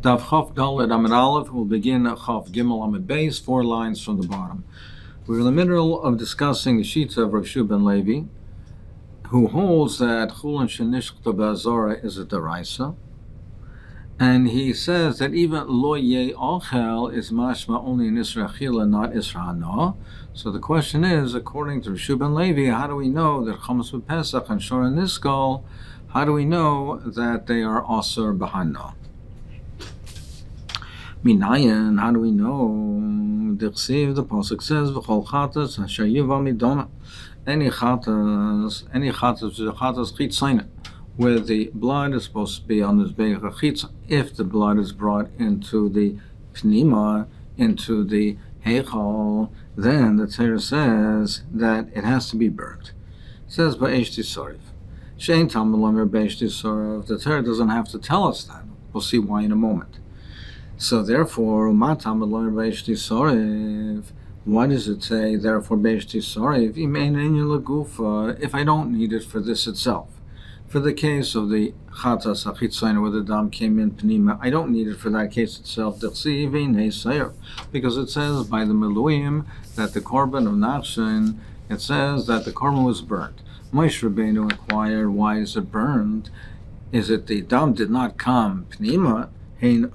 Daf Chof Dalet Amud Aleph will begin at Chof Gimel Amud Beis, 4 lines from the bottom. We're in the middle of discussing the shita of Rav Shua ben Levi, who holds that Chulin Shenishchta B'Azora is a deraisa, and he says that even Lo Yeh Ochel is mashma only in Isra Achila, not Isra Hana. So the question is, according to Rav Shua ben Levi, how do we know that Chametz B'Pesach and Shor Niskal, how do we know that they are Asur B'Hana? Minayan, how do we know? Dirshu, the pasuk says, "V'chol chatas asher yuva midama." Any chatas chitzaina, where the blood is supposed to be on this beich chitza. If the blood is brought into the pnima, into the heichal, then the Torah says that it has to be burnt. It says ba'esh tisarif. Shein talmud lamer ba'esh tisarif. The Torah doesn't have to tell us that. We'll see why in a moment. So therefore, why does it say, therefore, if I don't need it for this itself? For the case of the chatas achitzaina, where the dam came in pnima, I don't need it for that case itself, because it says by the Meluim that the korban of Nachshon, it says that the korban was burnt. Moshe Rabbeinu inquired, why is it burned? Is it the dam did not come pnima? Implying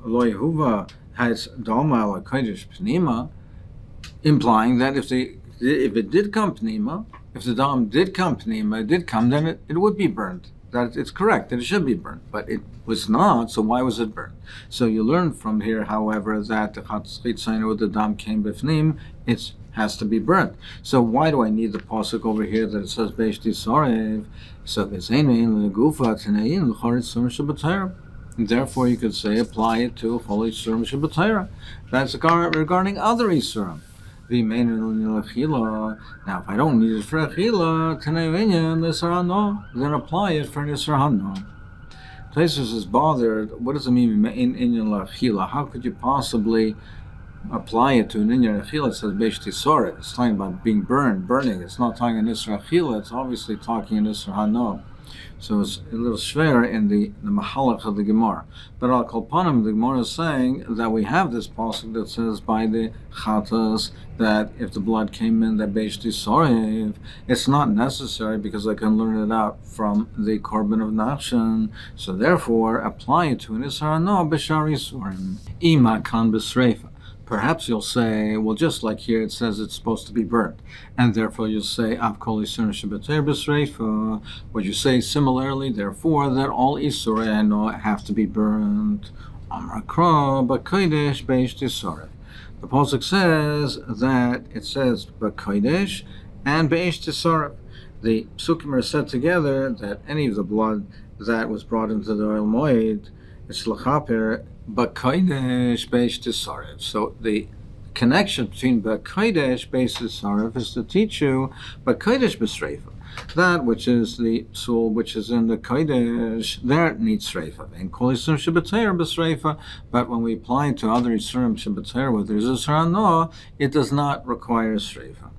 that if it did come pnima, if the dam did come pnima, it did come, then it would be burnt. That it's correct that it should be burnt, but it was not. So why was it burnt? So you learn from here, however, that the chatzchitzayin with the dam came b'fnim, it has to be burnt. So why do I need the pasuk over here that it says beish tisarev? So there's ein legufa tnein l'charetz surim shabbatayra. Therefore, you could say, apply it to Chol Yisurim Shabbatayra. That's regarding other Yisurim. Now, if I don't need it for Achila, then apply it for Nisra Hana. Taisus is bothered. What does it mean, in Achila? How could you possibly apply it to an Inyan Achila? It says, Beish Tisoret. It's talking about being burning. It's not talking in Nisra Achila. It's obviously talking in Nisra Hana. So it's a little schwer in the mahalach of the Gemara. But al kolpanim, the Gemara is saying that we have this pasuk that says by the chatas that if the blood came in that beish tisarev, it's not necessary because I can learn it out from the korban of Nachshon. So therefore, apply it to an isar hana b'shar yisurim ima kan b'sreifa. Perhaps you'll say, well, just like here it says it's supposed to be burnt, and therefore you'll say, Av kol yisurim shebeter b'sreifa. Would you say similarly, therefore, that all isurei have to be burnt? Amar kra b'kodesh beish tisarev. The pasuk says that it says b'kodesh and beish tisarev. The psukim are said together that any of the blood that was brought into the oil moed, it's l'chaper b'kodesh beish tisarev. So the connection between b'kodesh beish tisarev is to teach you b'kodesh b'sreifa. That which is the soul which is in the kodesh, there it needs sreifa. And kol yisurim shebeter b'sreifa. But when we apply it to other yisurim shebeter, where there's a sarano, it does not require sreifa.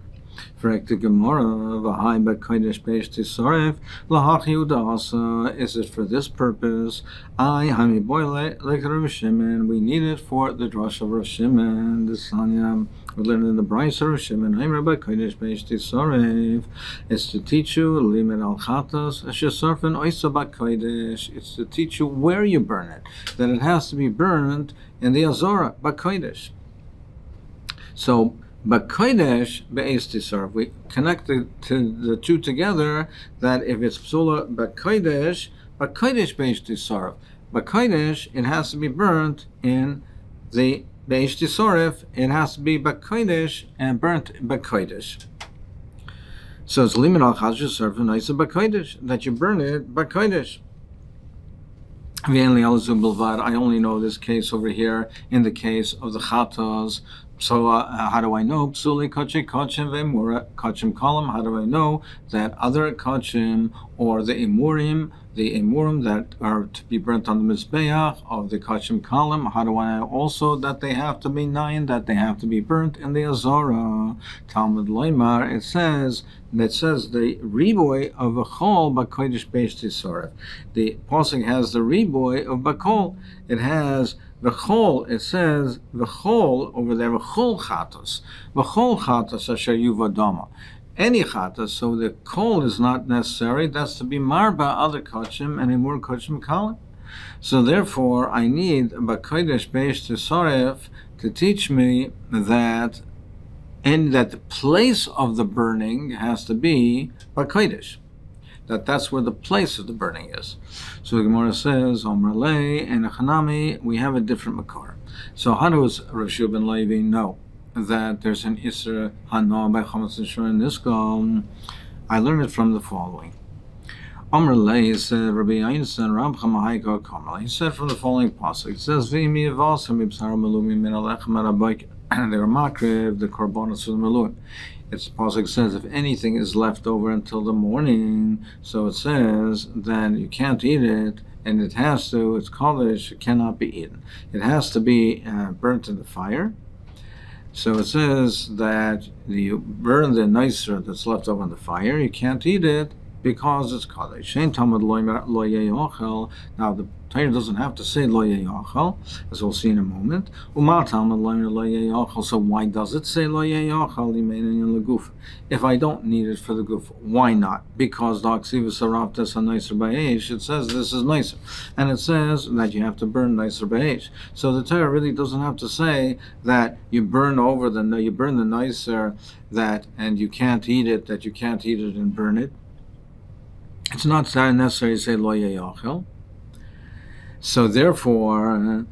Correct the Gemara, v'hai b'kodesh beish tisarev, l'hach Yehuda. Is it for this purpose? Hami boile like Rav Shimon. We need it for the drush of Rav Shimon. The Sanya we learn in the Brayso of Rav Shimon. Hami b'kodesh beish tisarev. It's to teach you limit al chatas asher sarfen oisa b'kodesh. It's to teach you where you burn it. That it has to be burned in the azora b'kodesh. So b'kodesh be'ez tisarv. We connect the two together. That if it's psula b'kodesh be'ez tisarv. B'kodesh, it has to be burnt in the be'ez tisarv. It has to be b'kodesh and burnt b'kodesh. So it's limit al chazir sarv and isa b'kodesh, that you burn it b'kodesh. I only know this case over here in the case of the chatas. So how do I know? Psuli kachim ve'mura kachim kalam. How do I know that other kachim or the imurim that are to be burnt on the mizbeach of the kachim kalam? How do I know also that they have to be nine, that they have to be burnt in the azara? Talmud Loimar, it says the riboy of a chol b'kodesh beish tisarev. The pasuk has the riboy of bakol. It has V'chol, it says, v'chol, over there, v'chol chatos. V'chol chatos asher yuva dama. Any chatos, so the kol is not necessary. That's to be marba other kachim and imur kachim kalim. So therefore, I need b'kodesh beish tisaref to teach me that, and that the place of the burning has to be b'kodesh. That's where the place of the burning is. So the Gemara says, Omer Lei and Echanami, we have a different makar. So how does Rav Shua ben Levi know that there's an Isser Hana by Chametz Nishra in this Gal? I learned it from the following. Omer Lei said, Rabbi Einstein, Rab Chamahaiko Kamal. He said from the following pasuk. It says, V'imi avasam ibsar melumi min alechem arabayk. And they were makriv, the korbanos of the meluim. It's pasuk says if anything is left over until the morning, so it says then you can't eat it, and it has to. It's kodesh, it cannot be eaten. It has to be burnt in the fire. So it says that you burn the nicer that's left over in the fire. You can't eat it because it's kodesh. Now the Torah doesn't have to say lo yeyachal, as we'll see in a moment. So why does it say lo yeyachal? If I don't need it for the guf, why not? Because the aksiva saraftas nicer ba'esh, it says this is nicer, and it says that you have to burn nicer ba'esh. So the Torah really doesn't have to say that you burn the nicer that and you can't eat it, that you can't eat it and burn it. It's not necessary to say lo yeyachal. So therefore,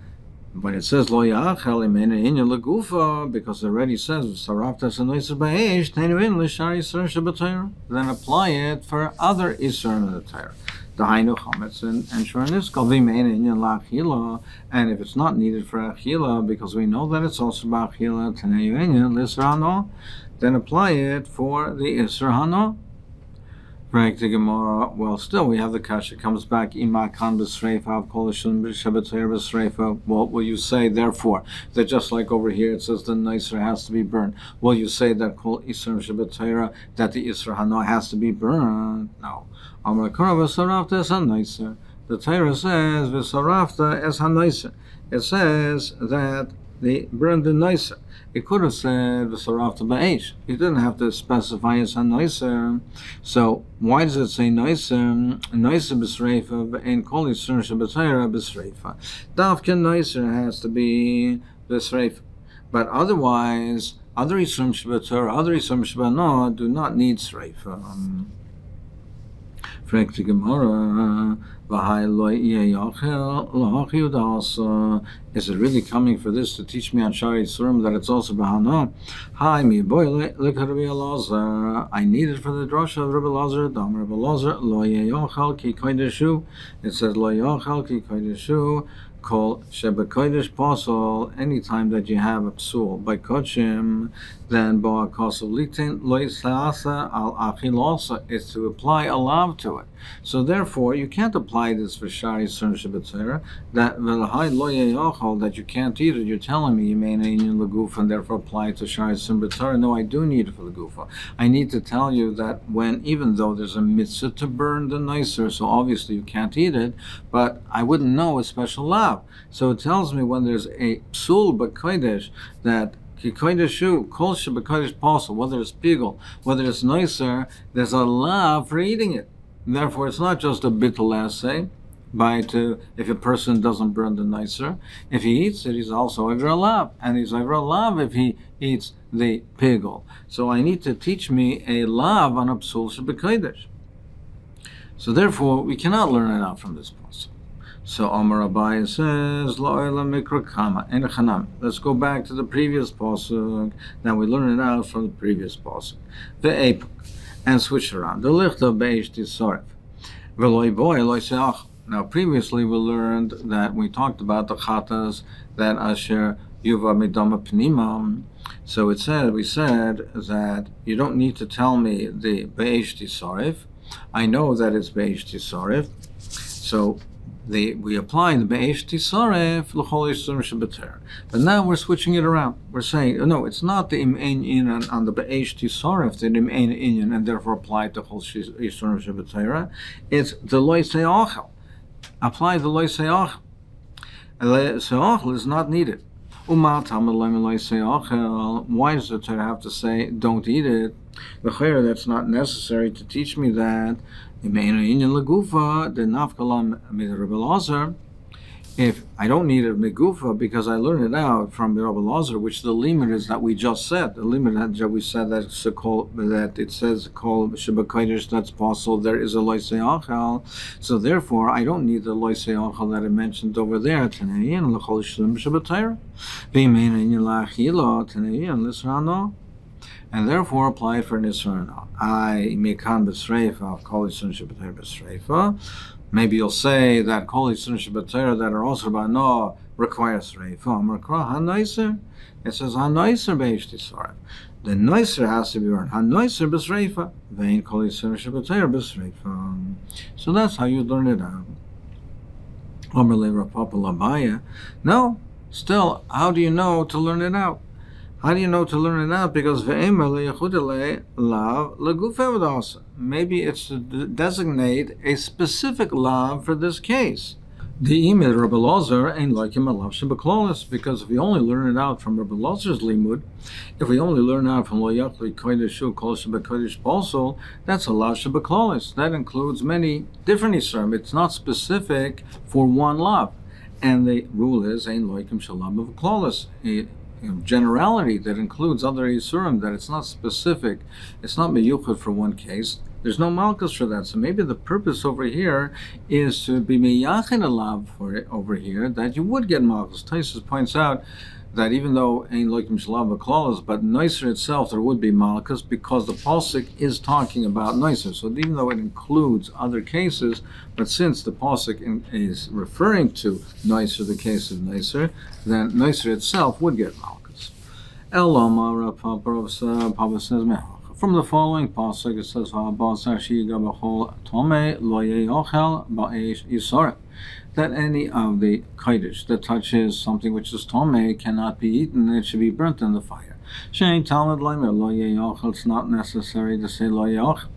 when it says lo yachal imena inya legufa, because it already says saraftas anoiser ba'esh teinuin l'shar yisur shabbatayra, then apply it for other isur in the Torah. Dahainu chametz and shornis kol v'imena inya la'achila, and if it's not needed for achila, because we know that it's also ba'achila teinuin inya l'isur hano, then apply it for the isur hano. Well, still we have the kasha comes back. What will you say? Therefore, that just like over here it says the nicer has to be burned. Will you say that kol isur shabbatayra that the isur hano has to be burned? No. The Torah says v'sarafta es hanicer. It says that they burned the nicer. It could have said v'sarafta ba'esh. It didn't have to specify as a nicer. So why does it say nicer? Nicer b'sreifa and kol yisur shabbatayra b'sreifa. Davka nicer has to be b'sreifa. But otherwise, other yisur shabbatayra, other yisur shabbatayra do not need sreifa. Frek the Gemara. Is it really coming for this to teach me on Shari Yisurim that it's also Bahana? Hi, me boy, look at Rabbi Elazar. I need it for the drasha of Rabbi Elazar. Dam Rabbi Elazar, lo yeyachal ki koydeshu. It says lo yeyachal ki koydeshu. Call Shebekodesh Pasal anytime that you have a psul by Kochim, then Bo'akosov Litin Loisasa al Achilasa is to apply a lav to it. So therefore you can't apply this for Shari Sun Shabbatzera, that Velahai Loyayachal that you can't eat it. You're telling me you may need in the Gufa and therefore apply it to Shari Sun Shabbatzera. No, I do need it for the Gufa. I need to tell you that even though there's a mitzvah to burn the nicer, so obviously you can't eat it, but I wouldn't know a special lav. So it tells me when there's a psul b'kodesh that kikoideshu kol sheb'kodesh pasal, whether it's pigel, whether it's nicer, there's a lav for eating it. Therefore, it's not just a bittul assay if a person doesn't burn the nicer. If he eats it, he's also over a lav, and he's over a lav if he eats the pigel. So I need to teach me a lav on a psul sheb'kodesh. So therefore, we cannot learn it out from this pasuk. So Amar Abai says, La'oila mikra kama en chanam. Let's go back to the previous pasuk. Now we learn it out from the previous pasuk. The apuk, and switch around. The lichta beish tisaref. V'loi boy loi seach. Now previously we learned that we talked about the chatas that asher yuva midama pnimam. So we said that you don't need to tell me the beish tisaref. I know that it's beish tisaref. So we apply the Be'esh Tisaref l'chol yisur shabbater. But now we're switching it around. We're saying, no, it's not the Im'ein Inyan on the Be'esh Tisaref, the Im'ein Inyan, and therefore apply the whole yisur shabbater. It's the Lo Se'achel. Apply the Lo Se'achel. Se'achel is not needed. Why does the Torah have to say, don't eat it? That's not necessary to teach me that. If I don't need it megufa because I learned it out from Rabbi Lazar, which the limit is that we just said. The limit that we said that it says called Shabbat that's possible. There is a loisei achal, so therefore I don't need the loisei achal that I mentioned over there. Tanayin l'chol shlim Shabbat b'yimein la'achila tanayin l'srano, and therefore apply for nisrano. I mekan b'sreifa kol yisrael Shabbat b'sreifa. Maybe you'll say that kol yisrael Shabbat that are also bano require sreifa. It says hanaiser beishtisar. The noiser has to be learned. Hanaiser b'sreifa. Vein kol yisrael Shabbat b'sreifa. So that's how you learn it out. No, still, how do you know to learn it out? How do you know to learn it out? Because maybe it's to designate a specific lav for this case. The imid Rabbi Lazar ain't like him a lav shabaklolis, because if we only learn it out from Rabbi Lazar's limud, if we only learn out from lo yakli kodesh kol shabakodish also, that's a lav shabaklolis. That includes many different isurim. It's not specific for one lav, and the rule is ain't like him shalam of klolis. Generality that includes other Yisurim, that it's not specific, it's not meyuchad for one case. There's no malchus for that. So maybe the purpose over here is to be meyachin alav for it over here, that you would get malchus. Taisus points out that even though ain't loikim shalav b'klalas, but noiser itself there would be malchus because the pasuk is talking about noiser. So even though it includes other cases, but since the pasuk is referring to noiser, the case of noiser, then noiser itself would get malchus. Papa says from the following pasuk it says that any of the kodesh that touches something which is tomei cannot be eaten, it should be burnt in the fire. It's not necessary to say lo ye'ochel.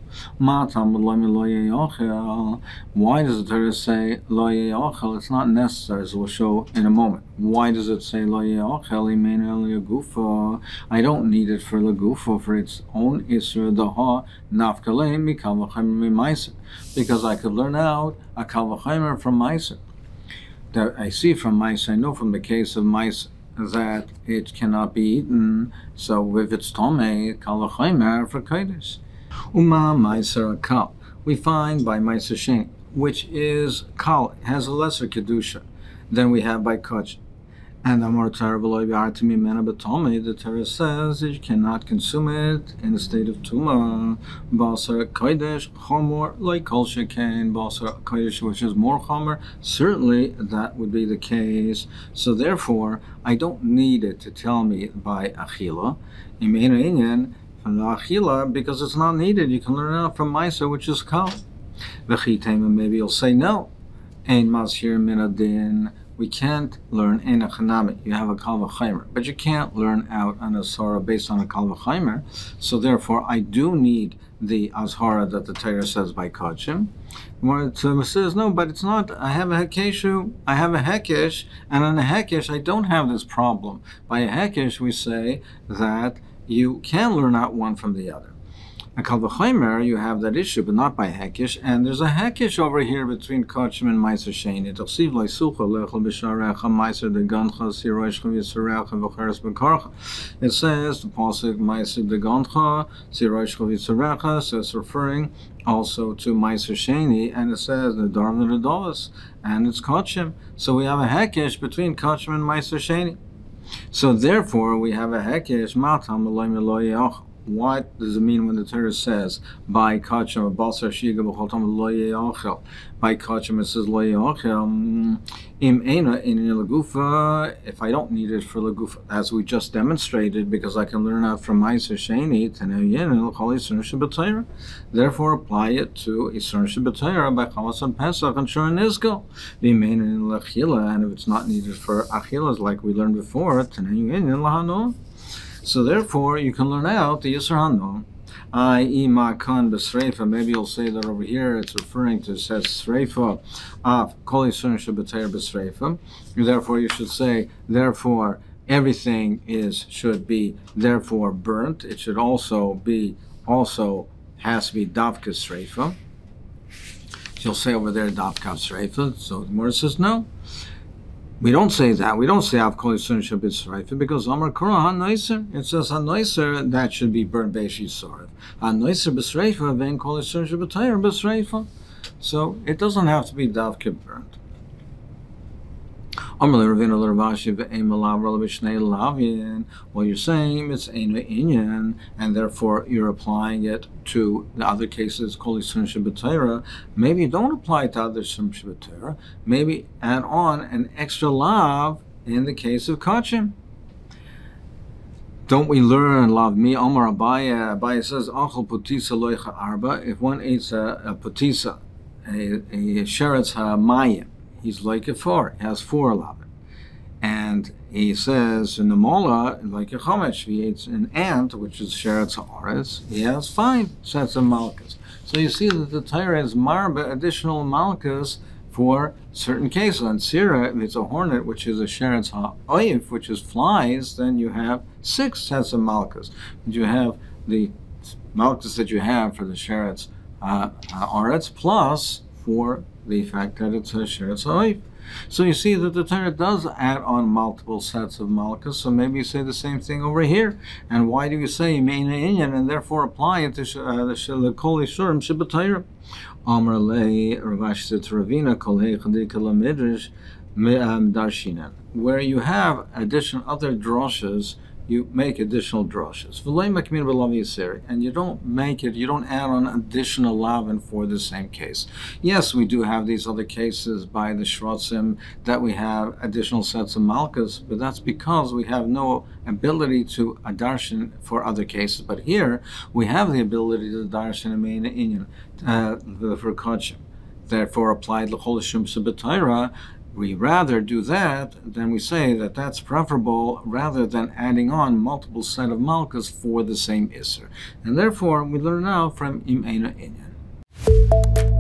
Why does the Torah say lo ye'ochel? It's not necessary, as we'll show in a moment. Why does it say lo ye'ochel? I don't need it for legufo, for its own isra daha nafkale mikal v'chaymer meiser, because I could learn out a kal v'chaymer from meiser. That I see from meiser, I know from the case of meiser that it cannot be eaten. So if it's tomei, kal v'chaymer for kodesh. Uma meiser kal. We find by meiser sheni, which is kal, has a lesser kedusha than we have by kach. And the more terrible the Torah says that you cannot consume it in a state of tuma. Basar kodesh chomor like kol sheken basar kodesh, which is more chomer. Certainly that would be the case. So therefore, I don't need it to tell me by achila. From the achila, because it's not needed. You can learn it out from Maisa, which is kal. Maybe you'll say no. Ein mazhir min adin. We can't learn in a chanami. You have a kal v'chaymer, but you can't learn out an azhara based on a kal v'chaymer. So therefore, I do need the azhara that the Torah says by kachim. The says no, but it's not. I have a hekeshu. I have a hekesh, and on a hekesh, I don't have this problem. By a hekesh, we say that you can learn out one from the other. A kal v'chaymer, you have that issue, but not by hekesh. And there's a hekesh over here between kachim and meiser sheni. Tachsiv lo'isucha lechel b'sharecha meiser degancha siroishcha v'yisarecha v'cheres b'karcha. It says the pasuk meiser degancha siroishcha v'yisarecha. So it's referring also to meiser sheni, and it says the darv l'redolos, and it's kachim. So we have a hekesh between kachim and meiser sheni. So therefore, we have a hekesh matam l'loy lo ye'ochel. What does it mean when the Torah says by kachim basar shiga b'choltam lo ye'ochel? By kachim it says lo ye'ochel. Im eina in legufa. If I don't need it for legufa, as we just demonstrated, because I can learn out from meiser sheni tenayin l'chol yisur sheb'Torah. Therefore, apply it to yisur sheb'Torah by chalas and pesach and shur nizgal. Im eina in lechila, and if it's not needed for achilas, like we learned before, tenayin lahano. So therefore, you can learn out the Yisur Hano. I.e. Makan Besreifa. Maybe you'll say that over here it's referring to, says Sreifa of Kol Yisurim Shebeteira Besreifa. Therefore, you should say, therefore, everything should be therefore burnt. It should also has to be Davka Sreifa. You'll say over there Davka Sreifa. So the Gemara says no. We don't say that. We don't say Av Kol Yisurim Shebeteira because Amar Korah HaNoiser. It says HaNoiser that should be burnt Beish Yisrael. HaNoiser B'Sreifa Vein Kol Yisurim Shebeteira B'Sreifa. So it doesn't have to be Davka burnt. Well, you're saying it's Eino Inyan, and therefore you're applying it to the other cases, Kol Yisurim Shebeteira. Maybe you don't apply it to other Yisurim Shebeteira. Maybe add on an extra lav in the case of Kachim. Don't we learn lav mi Omar Abaya? Abaya says Achol Putisa Loicha Arba. If one eats a putisa, a sheretz hamayim, he's like a 4. He has 4 lav. And he says in the Mola, like a Chomesh, he eats an ant, which is Sheretz Ha'aretz, he has 5 sets of Malkas. So you see that the Torah has marba additional Malkas for certain cases. On Sirah, if it's a hornet, which is a Sheretz Ha'oif, which is flies, then you have 6 sets of Malkas. And you have the Malkas that you have for the Sheretz Ha'aretz, plus for the fact that it's a Sheretz Ha'oif. So you see that the Torah does add on multiple sets of malchus, so maybe you say the same thing over here. And why do you say Meina Inyan and therefore apply it to the Kol Yisurim Shebeteira? Amar Lei Ravash said to Ravina Kol Heichadika Lamidrash Darshinan. Where you have other droshes, you make additional droshes. And you don't add on additional lavin for the same case. Yes, we do have these other cases by the Shrotzim that we have additional sets of malchus, but that's because we have no ability to darshan for other cases. But here, we have the ability to darshan a main inyan for kachim. Therefore, applied l'chol shum sebetayra. We rather do that than we say that that's preferable rather than adding on multiple set of malchus for the same isser. And therefore, we learn now from Im Eino Inyan.